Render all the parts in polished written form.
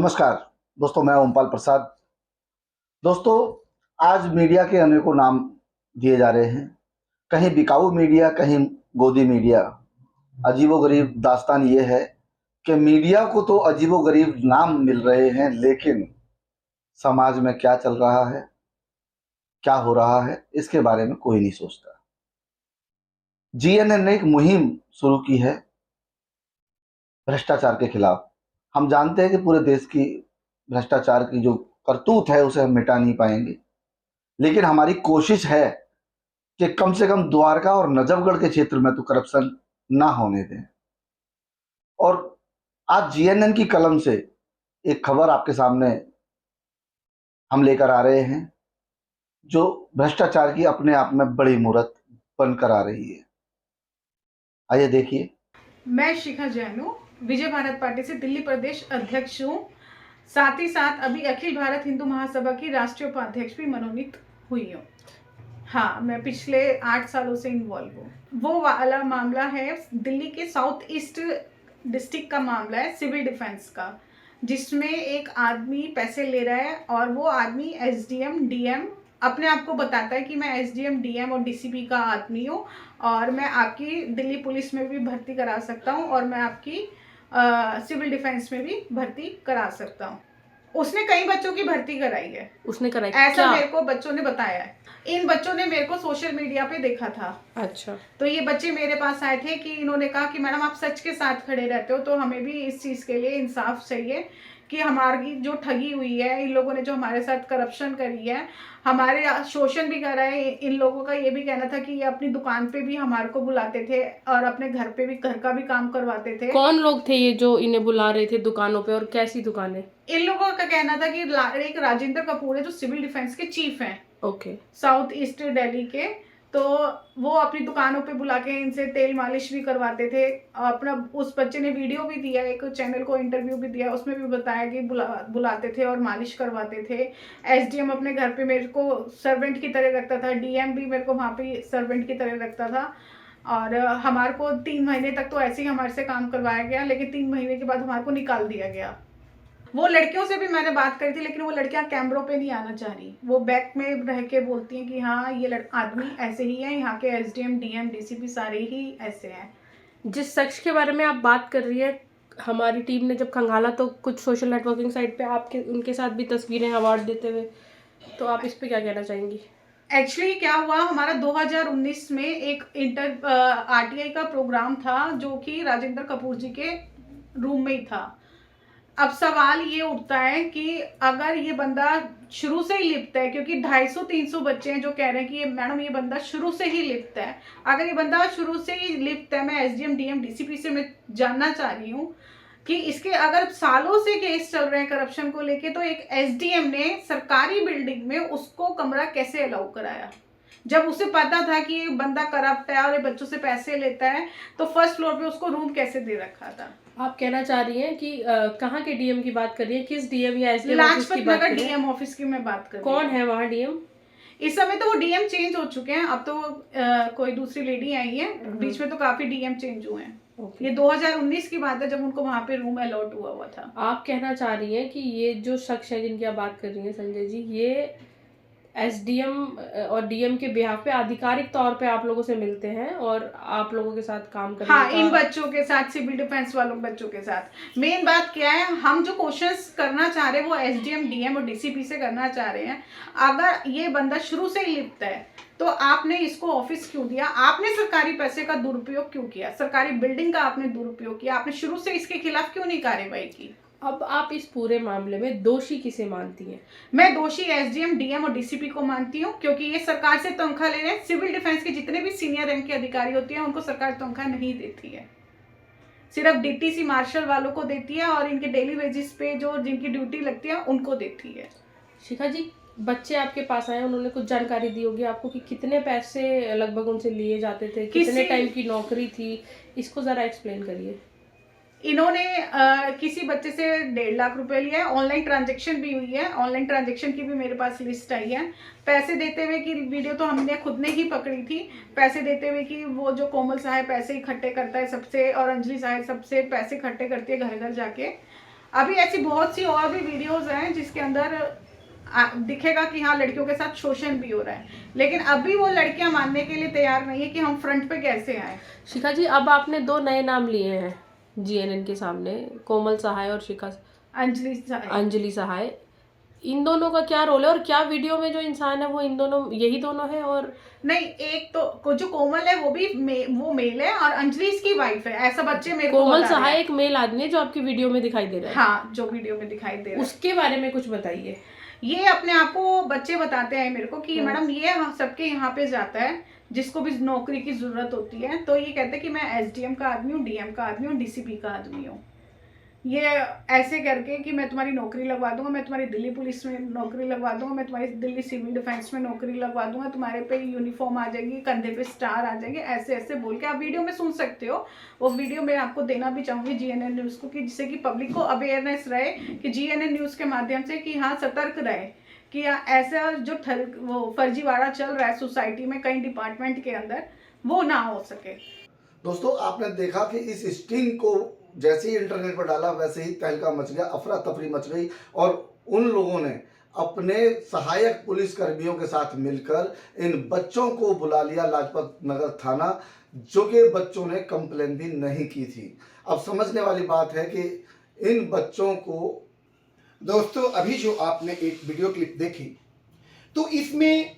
नमस्कार दोस्तों, मैं ओमपाल प्रसाद। दोस्तों, आज मीडिया के अनेकों नाम दिए जा रहे हैं। कहीं बिकाऊ मीडिया, कहीं गोदी मीडिया। अजीबोगरीब दास्तान ये है कि मीडिया को तो अजीबोगरीब नाम मिल रहे हैं, लेकिन समाज में क्या चल रहा है, क्या हो रहा है, इसके बारे में कोई नहीं सोचता। जीएनएन ने एक मुहिम शुरू की है भ्रष्टाचार के खिलाफ। हम जानते हैं कि पूरे देश की भ्रष्टाचार की जो करतूत है उसे हम मिटा नहीं पाएंगे, लेकिन हमारी कोशिश है कि कम से कम द्वारका और नजफगढ़ के क्षेत्र में तो करप्शन ना होने दें। और आज जीएनएन की कलम से एक खबर आपके सामने हम लेकर आ रहे हैं, जो भ्रष्टाचार की अपने आप में बड़ी मूरत बनकर आ रही है। आइए देखिए। मैं शिखा जैन हूँ, विजय भारत पार्टी से दिल्ली प्रदेश अध्यक्ष हूँ। साथ ही साथ अभी अखिल भारत हिंदू महासभा की राष्ट्रीय उपाध्यक्ष भी मनोनीत हुई हूँ। हाँ, मैं पिछले 8 सालों से इन्वॉल्व हूँ। वो वाला मामला है दिल्ली के साउथ ईस्ट डिस्ट्रिक्ट का मामला है, सिविल डिफेंस का, जिसमें एक आदमी पैसे ले रहा है और वो आदमी एसडीएम डीएम अपने आप को बताता है कि मैं एसडीएम डीएम और डीसीपी का आदमी हूँ और मैं आपकी दिल्ली पुलिस में भी भर्ती करा सकता हूँ और मैं आपकी सिविल डिफेंस में भी भर्ती करा सकता हूँ। उसने कई बच्चों की भर्ती कराई है। उसने कराई ऐसा मेरे को बच्चों ने बताया है। इन बच्चों ने मेरे को सोशल मीडिया पे देखा था। अच्छा, तो ये बच्चे मेरे पास आए थे कि इन्होंने कहा कि मैडम आप सच के साथ खड़े रहते हो, तो हमें भी इस चीज़ के लिए इंसाफ चाहिए कि हमारी जो ठगी हुई है, इन लोगों ने जो हमारे साथ करप्शन करी है, हमारे शोषण भी करा है। इन लोगों का ये भी कहना था कि ये अपनी दुकान पे भी हमारे को बुलाते थे और अपने घर पे भी घर का भी काम करवाते थे। कौन लोग थे ये जो इन्हें बुला रहे थे दुकानों पे, और कैसी दुकानें? इन लोगों का कहना था कि एक राजेंद्र कपूर है जो सिविल डिफेंस के चीफ हैं, ओके, साउथ ईस्ट दिल्ली के। तो वो अपनी दुकानों पे बुला के इनसे तेल मालिश भी करवाते थे। अपना उस बच्चे ने वीडियो भी दिया, एक चैनल को इंटरव्यू भी दिया, उसमें भी बताया कि बुलाते थे और मालिश करवाते थे। एसडीएम अपने घर पे मेरे को सर्वेंट की तरह रखता था, डीएम भी मेरे को वहाँ पे सर्वेंट की तरह रखता था। और हमारे को 3 महीने तक तो ऐसे ही हमारे से काम करवाया गया, लेकिन 3 महीने के बाद हमारे को निकाल दिया गया। वो लड़कियों से भी मैंने बात करी थी, लेकिन वो लड़कियां कैमरों पे नहीं आना चाह रही। वो बैक में रह के बोलती हैं कि हाँ ये आदमी ऐसे ही है, यहाँ के एसडीएम डीएम डीसीपी सारे ही ऐसे हैं। जिस शख्स के बारे में आप बात कर रही है, हमारी टीम ने जब खंगाला तो कुछ सोशल नेटवर्किंग साइट पे आपके उनके साथ भी तस्वीरें अवार्ड देते हुए, तो आप इस पे क्या कहना चाहेंगी? एक्चुअली क्या हुआ, हमारा 2019 में एक आरटीआई का प्रोग्राम था जो कि राजेंद्र कपूर जी के रूम में ही था। अब सवाल ये उठता है कि अगर ये बंदा शुरू से ही लिप्त है, क्योंकि 250-300 बच्चे हैं जो कह रहे हैं कि ये मैडम ये बंदा शुरू से ही लिप्त है। अगर ये बंदा शुरू से ही लिप्त है, मैं एसडीएम डीएम डीसीपी से मैं जानना चाह रही हूँ कि इसके अगर सालों से केस चल रहे हैं करप्शन को लेके, तो एक एसडीएम ने सरकारी बिल्डिंग में उसको कमरा कैसे अलाउ कराया? जब उसे पता था कि ये बंदा करप्ट है और ये बच्चों से पैसे लेता है, तो फर्स्ट फ्लोर पे उसको रूम कैसे दे रखा था? आप कहना चाह रही हैं कि कहाँ के डीएम की बात कर रही है, किस डीएम या एसडीएम ऑफिस की लाजपत बात नगर कर रही है? डीएम ऑफिस की मैं बात कर रही कौन हूँ। है वहाँ डीएम? इस समय तो वो डीएम चेंज हो चुके हैं, अब तो कोई दूसरी लेडी आई है। बीच में तो काफी डीएम चेंज हुए हैं। Okay. ये 2019 की बात है जब उनको वहां पे रूम अलॉट हुआ था। आप कहना चाह रही हैं कि ये जो शख्स है जिनकी आप बात कर रही हैं संजय जी, ये एसडीएम और डीएम के बिहाफ पे आधिकारिक तौर पे आप लोगों से मिलते हैं और आप लोगों के साथ काम करने हाँ, का... इन बच्चों के साथ, सिविल डिफेंस वालों बच्चों के साथ। मेन बात क्या है, हम जो क्वेश्चंस करना चाह रहे हैं वो एसडीएम डीएम और डीसीपी से करना चाह रहे हैं। अगर ये बंदा शुरू से ही लिप्त है तो आपने इसको ऑफिस क्यों दिया? आपने सरकारी पैसे का दुरुपयोग क्यों किया? सरकारी बिल्डिंग का आपने दुरुपयोग किया? आपने शुरू से इसके खिलाफ क्यों नहीं कार्रवाई की? अब आप इस पूरे मामले में दोषी किसे मानती हैं? मैं दोषी एसडीएम डीएम और डीसीपी को मानती हूँ, क्योंकि ये सरकार से तनख्वाह ले रहे हैं। सिविल डिफेंस के जितने भी सीनियर रैंक के अधिकारी होते हैं उनको सरकार तनख्वाह नहीं देती है, सिर्फ डीटीसी मार्शल वालों को देती है और इनके डेली वेजिस पे जो जिनकी ड्यूटी लगती है उनको देती है। शिखा जी, बच्चे आपके पास आए, उन्होंने कुछ जानकारी दी होगी आपको कि कितने पैसे लगभग उनसे लिए जाते थे, कितने टाइम की नौकरी थी, इसको जरा एक्सप्लेन करिए। इन्होंने किसी बच्चे से 1.5 लाख रुपए लिया है। ऑनलाइन ट्रांजैक्शन भी हुई है, ऑनलाइन ट्रांजैक्शन की भी मेरे पास लिस्ट आई है। पैसे देते हुए की वीडियो तो हमने खुद ने ही पकड़ी थी। पैसे देते हुए कि वो जो कोमल साहब पैसे इकट्ठे करता है सबसे, और अंजलि साहब सबसे पैसे इकट्ठे करती है घर घर जाके। अभी ऐसी बहुत सी और भी वीडियोस हैं जिसके अंदर दिखेगा कि हाँ लड़कियों के साथ शोषण भी हो रहा है, लेकिन अभी वो लड़कियां मानने के लिए तैयार नहीं है कि हम फ्रंट पे कैसे आए। शिखा जी, अब आपने 2 नए नाम लिए हैं जीएनएन के सामने, कोमल सहाय और अंजलि सहाय। इन दोनों का क्या रोल है और क्या वीडियो में जो इंसान है वो इन दोनों यही दोनों है? और नहीं, एक तो जो कोमल है वो भी वो मेल है और अंजलि इसकी वाइफ है, ऐसा बच्चे मेरे को कोमल बता रहे सहाय हैं। एक मेल आदमी है जो आपकी वीडियो में दिखाई दे रहा है। हाँ, जो वीडियो में दिखाई दे रहा है उसके बारे में कुछ बताइए। ये अपने आप को बच्चे बताते हैं मेरे को कि मैडम ये सबके यहाँ पे जाता है जिसको भी नौकरी की जरूरत होती है, तो ये कहते हैं कि मैं एसडीएम का आदमी हूँ, डीएम का आदमी हूँ, डीसीपी का आदमी हूँ। ये ऐसे करके कि मैं तुम्हारी नौकरी लगवा दूंगा, मैं तुम्हारी दिल्ली पुलिस में नौकरी लगवा दूंगा, मैं तुम्हारी दिल्ली सिविल डिफेंस में नौकरी लगवा दूंगा, तुम्हारे पे यूनिफॉर्म आ जाएगी, कंधे पे स्टार आ जाएंगे, ऐसे ऐसे बोल के आप वीडियो में सुन सकते हो। वो वीडियो मैं आपको देना भी चाहूंगी जीएनएन न्यूज़ को, कि जिससे कि पब्लिक को अवेयरनेस रहे, कि जीएनएन न्यूज़ के माध्यम से कि हाँ सतर्क रहे कि ऐसा जो वो फर्जीवाड़ा चल रहा है सोसाइटी में कई डिपार्टमेंट के अंदर, वो ना हो सके। दोस्तों, आपने देखा कि इस स्टिंग को जैसे ही इंटरनेट पर डाला वैसे ही तहलका मच गया, अफरा तफरी मच गई और उन लोगों ने अपने सहायक पुलिस कर्मियों के साथ मिलकर इन बच्चों को बुला लिया लाजपत नगर थाना, जो कि बच्चों ने कंप्लेन भी नहीं की थी। अब समझने वाली बात है कि इन बच्चों को, दोस्तों अभी जो आपने एक वीडियो क्लिप देखी, तो इसमें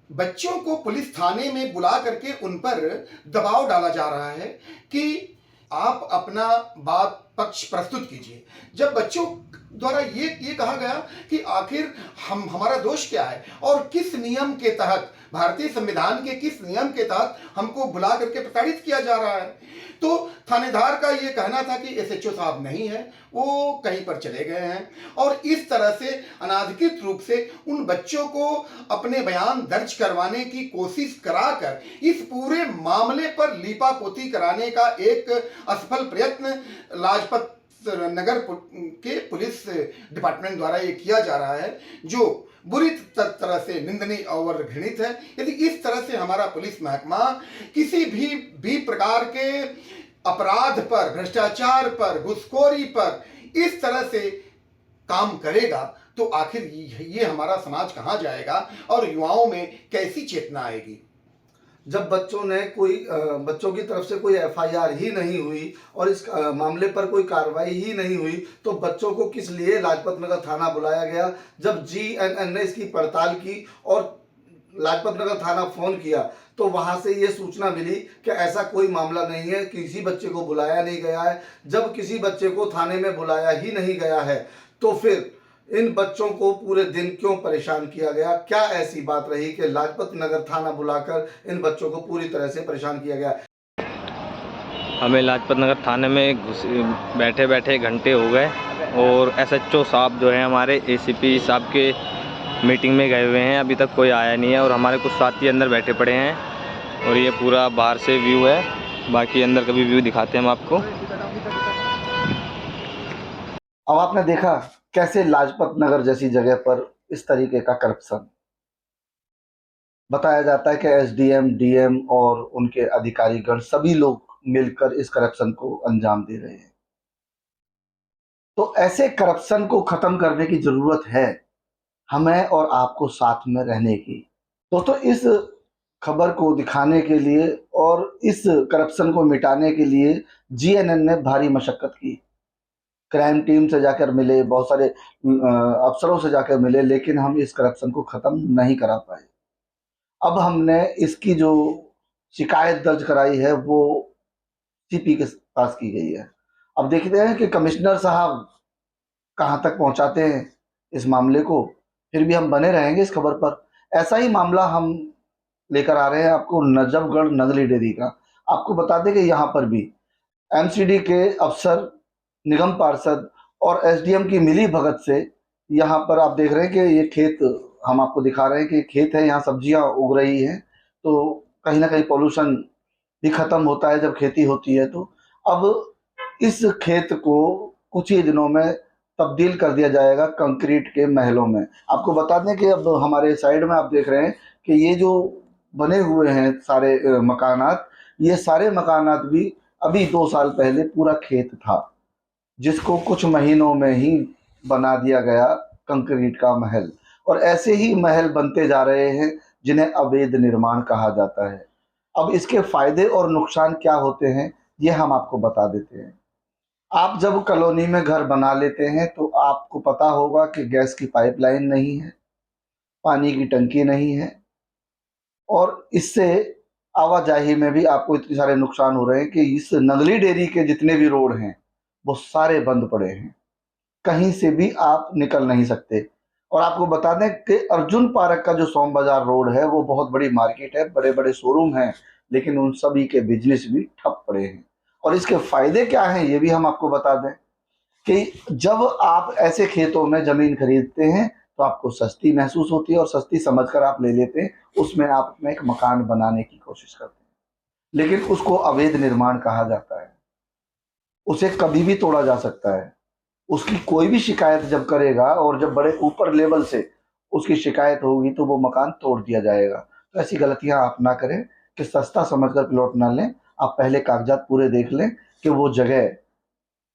बच्चों को पुलिस थाने में बुला करके उन पर दबाव डाला जा रहा है कि आप अपना बात पक्ष प्रस्तुत कीजिए। जब बच्चों द्वारा ये कहा गया कि आखिर हमारा दोष क्या है और किस नियम के तहत, भारतीय संविधान के किस नियम के तहत हमको बुला करके प्रताड़ित किया जा रहा है, तो थानेदार का ये कहना था कि एसएचओ साहब नहीं है, वो कहीं पर चले गए हैं। और इस तरह से अनाधिकृत रूप से उन बच्चों को अपने बयान दर्ज करवाने की कोशिश कराकर इस पूरे मामले पर लीपापोती कराने का एक असफल प्रयत्न लाजपत नगर के पुलिस डिपार्टमेंट द्वारा ये किया जा रहा है, जो बुरी तरह से निंदनीय और घृणित है। यदि इस तरह से हमारा पुलिस महकमा किसी भी प्रकार के अपराध पर, भ्रष्टाचार पर, घुसखोरी पर इस तरह से काम करेगा, तो आखिर ये हमारा समाज कहाँ जाएगा और युवाओं में कैसी चेतना आएगी। जब बच्चों की तरफ से कोई एफआईआर ही नहीं हुई और इस मामले पर कोई कार्रवाई ही नहीं हुई, तो बच्चों को किस लिए लाजपत नगर थाना बुलाया गया? जब जीएनएन ने इसकी पड़ताल की और लाजपत नगर थाना फोन किया, तो वहां से ये सूचना मिली कि ऐसा कोई मामला नहीं है, किसी बच्चे को बुलाया नहीं गया है। जब किसी बच्चे को थाने में बुलाया ही नहीं गया है, तो फिर इन बच्चों को पूरे दिन क्यों परेशान किया गया? क्या ऐसी बात रही कि लाजपत नगर थाना बुलाकर इन बच्चों को पूरी तरह से परेशान किया गया? हमें लाजपत नगर थाने में बैठे बैठे घंटे हो गए और एसएचओ साहब जो है हमारे एसीपी साहब के मीटिंग में गए हुए हैं, अभी तक कोई आया नहीं है और हमारे कुछ साथी अंदर बैठे पड़े हैं और ये पूरा बाहर से व्यू है, बाकी अंदर का भी व्यू दिखाते हैं हम आपको। अब आपने देखा कैसे लाजपत नगर जैसी जगह पर इस तरीके का करप्शन बताया जाता है कि एसडीएम, डीएम और उनके अधिकारीगण सभी लोग मिलकर इस करप्शन को अंजाम दे रहे हैं। तो ऐसे करप्शन को खत्म करने की जरूरत है हमें और आपको साथ में रहने की। दोस्तों, इस खबर को दिखाने के लिए और इस करप्शन को मिटाने के लिए जीएनएन ने भारी मशक्कत की। क्राइम टीम से जाकर मिले, बहुत सारे अफसरों से जाकर मिले, लेकिन हम इस करप्शन को खत्म नहीं करा पाए। अब हमने इसकी जो शिकायत दर्ज कराई है वो सीपी के पास की गई है। अब देखते हैं कि कमिश्नर साहब कहाँ तक पहुंचाते हैं इस मामले को। फिर भी हम बने रहेंगे इस खबर पर। ऐसा ही मामला हम लेकर आ रहे हैं आपको नजफगढ़ नगली डेयरी का। आपको बता दें कि यहाँ पर भी एमसीडी के अफसर, निगम पार्षद और एसडीएम की मिली भगत से यहाँ पर आप देख रहे हैं कि ये खेत हम आपको दिखा रहे हैं कि खेत है, यहाँ सब्जियां उग रही हैं। तो कहीं ना कहीं पोल्यूशन भी खत्म होता है जब खेती होती है। तो अब इस खेत को कुछ ही दिनों में तब्दील कर दिया जाएगा कंक्रीट के महलों में। आपको बता दें कि अब हमारे साइड में आप देख रहे हैं कि ये जो बने हुए हैं सारे मकानात, ये सारे मकानात भी अभी 2 साल पहले पूरा खेत था, जिसको कुछ महीनों में ही बना दिया गया कंक्रीट का महल। और ऐसे ही महल बनते जा रहे हैं जिन्हें अवैध निर्माण कहा जाता है। अब इसके फायदे और नुकसान क्या होते हैं ये हम आपको बता देते हैं। आप जब कॉलोनी में घर बना लेते हैं तो आपको पता होगा कि गैस की पाइपलाइन नहीं है, पानी की टंकी नहीं है, और इससे आवाजाही में भी आपको इतने सारे नुकसान हो रहे हैं कि इस नगली डेयरी के जितने भी रोड हैं वो सारे बंद पड़े हैं, कहीं से भी आप निकल नहीं सकते। और आपको बता दें कि अर्जुन पार्क का जो सोम बाजार रोड है वो बहुत बड़ी मार्केट है, बड़े बड़े शोरूम हैं, लेकिन उन सभी के बिजनेस भी ठप पड़े हैं। और इसके फायदे क्या हैं ये भी हम आपको बता दें कि जब आप ऐसे खेतों में जमीन खरीदते हैं तो आपको सस्ती महसूस होती है और सस्ती समझकर आप ले लेते हैं, उसमें आप अपना एक मकान बनाने की कोशिश करते हैं, लेकिन उसको अवैध निर्माण कहा जाता है। उसे कभी भी तोड़ा जा सकता है। उसकी कोई भी शिकायत जब करेगा और जब बड़े ऊपर लेवल से उसकी शिकायत होगी तो वो मकान तोड़ दिया जाएगा। तो ऐसी गलतियां आप ना करें कि सस्ता समझकर प्लॉट ना लें। आप पहले कागजात पूरे देख लें कि वो जगह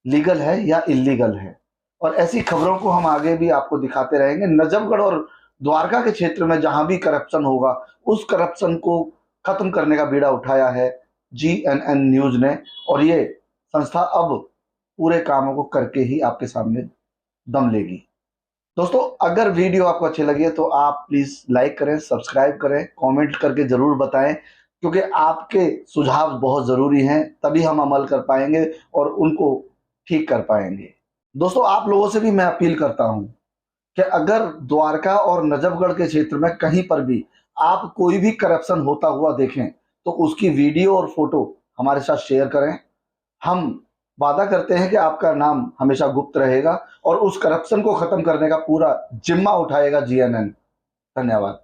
लीगल है या इलीगल है। और ऐसी खबरों को हम आगे भी आपको दिखाते रहेंगे। नजफगढ़ और द्वारका के क्षेत्र में जहां भी करप्शन होगा उस करप्शन को खत्म करने का बीड़ा उठाया है GNN न्यूज ने, और ये संस्था अब पूरे कामों को करके ही आपके सामने दम लेगी। दोस्तों, अगर वीडियो आपको अच्छी लगी है तो आप प्लीज लाइक करें, सब्सक्राइब करें, कमेंट करके जरूर बताएं, क्योंकि आपके सुझाव बहुत जरूरी हैं, तभी हम अमल कर पाएंगे और उनको ठीक कर पाएंगे। दोस्तों, आप लोगों से भी मैं अपील करता हूं कि अगर द्वारका और नजफगढ़ के क्षेत्र में कहीं पर भी आप कोई भी करप्शन होता हुआ देखें तो उसकी वीडियो और फोटो हमारे साथ शेयर करें। हम वादा करते हैं कि आपका नाम हमेशा गुप्त रहेगा और उस करप्शन को खत्म करने का पूरा जिम्मा उठाएगा GNN। धन्यवाद।